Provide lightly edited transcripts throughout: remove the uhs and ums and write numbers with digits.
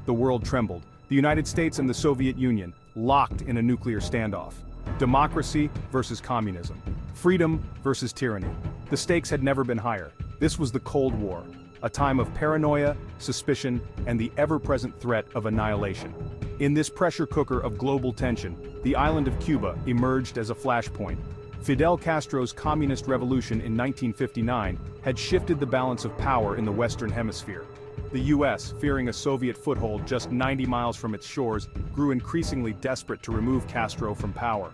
The world trembled. The United States and the Soviet Union, locked in a nuclear standoff. Democracy versus communism. Freedom versus tyranny. The stakes had never been higher. This was the Cold War, a time of paranoia, suspicion, and the ever-present threat of annihilation. In this pressure cooker of global tension, the island of Cuba emerged as a flashpoint. Fidel Castro's communist revolution in 1959 had shifted the balance of power in the Western Hemisphere. The US, fearing a Soviet foothold just 90 miles from its shores, grew increasingly desperate to remove Castro from power.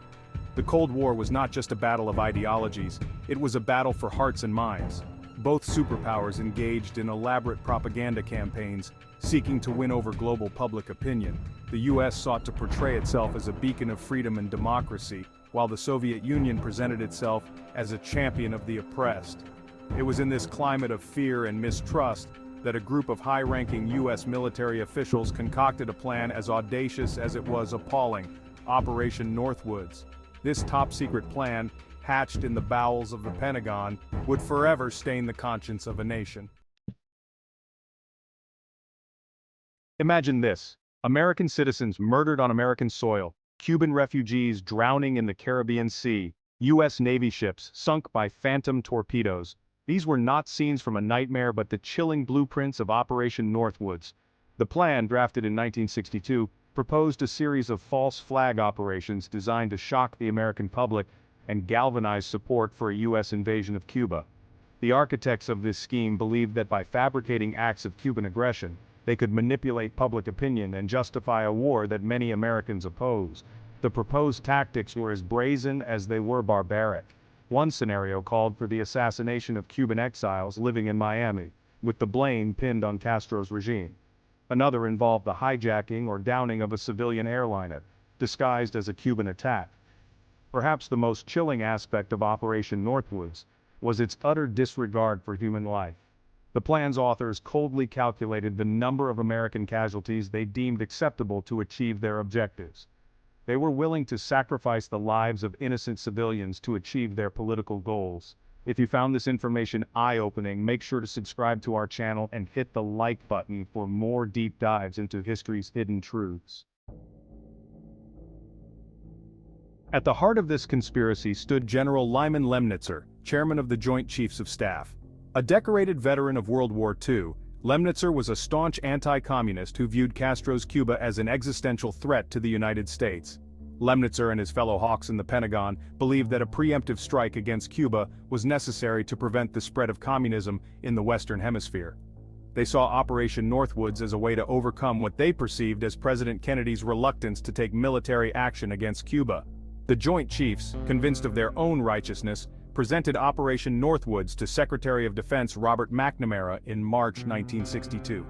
The Cold War was not just a battle of ideologies, it was a battle for hearts and minds. Both superpowers engaged in elaborate propaganda campaigns, seeking to win over global public opinion. The US sought to portray itself as a beacon of freedom and democracy, while the Soviet Union presented itself as a champion of the oppressed. It was in this climate of fear and mistrust that a group of high-ranking US military officials concocted a plan as audacious as it was appalling: Operation Northwoods. This top-secret plan, hatched in the bowels of the Pentagon, would forever stain the conscience of a nation. Imagine this: American citizens murdered on American soil, Cuban refugees drowning in the Caribbean Sea, US Navy ships sunk by phantom torpedoes. These were not scenes from a nightmare but the chilling blueprints of Operation Northwoods. The plan, drafted in 1962, proposed a series of false flag operations designed to shock the American public and galvanize support for a US invasion of Cuba. The architects of this scheme believed that by fabricating acts of Cuban aggression, they could manipulate public opinion and justify a war that many Americans opposed. The proposed tactics were as brazen as they were barbaric. One scenario called for the assassination of Cuban exiles living in Miami, with the blame pinned on Castro's regime. Another involved the hijacking or downing of a civilian airliner, disguised as a Cuban attack. Perhaps the most chilling aspect of Operation Northwoods was its utter disregard for human life. The plan's authors coldly calculated the number of American casualties they deemed acceptable to achieve their objectives. They were willing to sacrifice the lives of innocent civilians to achieve their political goals. If you found this information eye-opening, make sure to subscribe to our channel and hit the like button for more deep dives into history's hidden truths. At the heart of this conspiracy stood General Lyman Lemnitzer, chairman of the Joint Chiefs of Staff. A decorated veteran of World War II, Lemnitzer was a staunch anti-communist who viewed Castro's Cuba as an existential threat to the United States. Lemnitzer and his fellow hawks in the Pentagon believed that a preemptive strike against Cuba was necessary to prevent the spread of communism in the Western Hemisphere. They saw Operation Northwoods as a way to overcome what they perceived as President Kennedy's reluctance to take military action against Cuba. The Joint Chiefs, convinced of their own righteousness, presented Operation Northwoods to Secretary of Defense Robert McNamara in March 1962.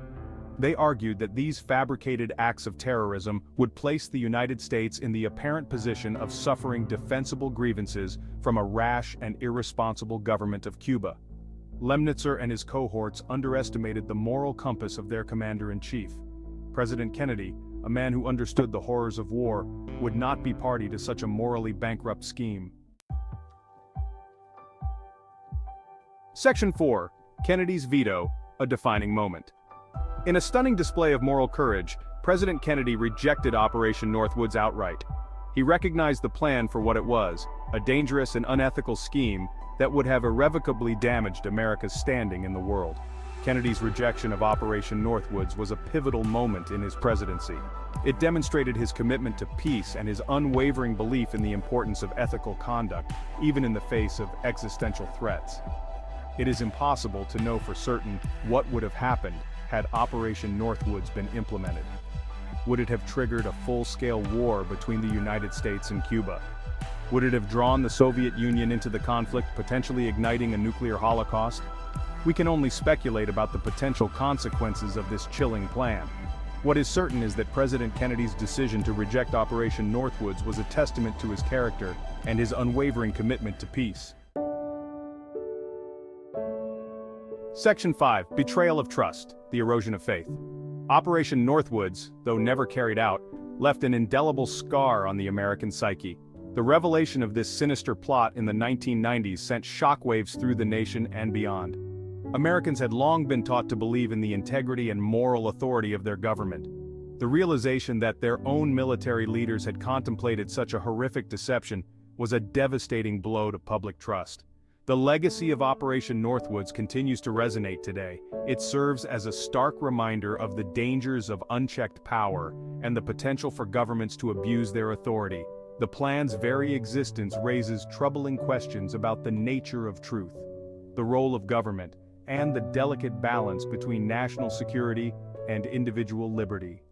They argued that these fabricated acts of terrorism would place the United States in the apparent position of suffering defensible grievances from a rash and irresponsible government of Cuba. Lemnitzer and his cohorts underestimated the moral compass of their commander-in-chief. President Kennedy, a man who understood the horrors of war, would not be party to such a morally bankrupt scheme. Section 4. Kennedy's Veto, a Defining Moment. In a stunning display of moral courage, President Kennedy rejected Operation Northwoods outright. He recognized the plan for what it was, a dangerous and unethical scheme that would have irrevocably damaged America's standing in the world. Kennedy's rejection of Operation Northwoods was a pivotal moment in his presidency. It demonstrated his commitment to peace and his unwavering belief in the importance of ethical conduct, even in the face of existential threats. It is impossible to know for certain what would have happened had Operation Northwoods been implemented. Would it have triggered a full-scale war between the United States and Cuba? Would it have drawn the Soviet Union into the conflict, potentially igniting a nuclear holocaust? We can only speculate about the potential consequences of this chilling plan. What is certain is that President Kennedy's decision to reject Operation Northwoods was a testament to his character and his unwavering commitment to peace. Section 5. Betrayal of Trust, the Erosion of Faith. Operation Northwoods, though never carried out, left an indelible scar on the American psyche. The revelation of this sinister plot in the 1990s sent shockwaves through the nation and beyond. Americans had long been taught to believe in the integrity and moral authority of their government. The realization that their own military leaders had contemplated such a horrific deception was a devastating blow to public trust. The legacy of Operation Northwoods continues to resonate today. It serves as a stark reminder of the dangers of unchecked power and the potential for governments to abuse their authority. The plan's very existence raises troubling questions about the nature of truth, the role of government, and the delicate balance between national security and individual liberty.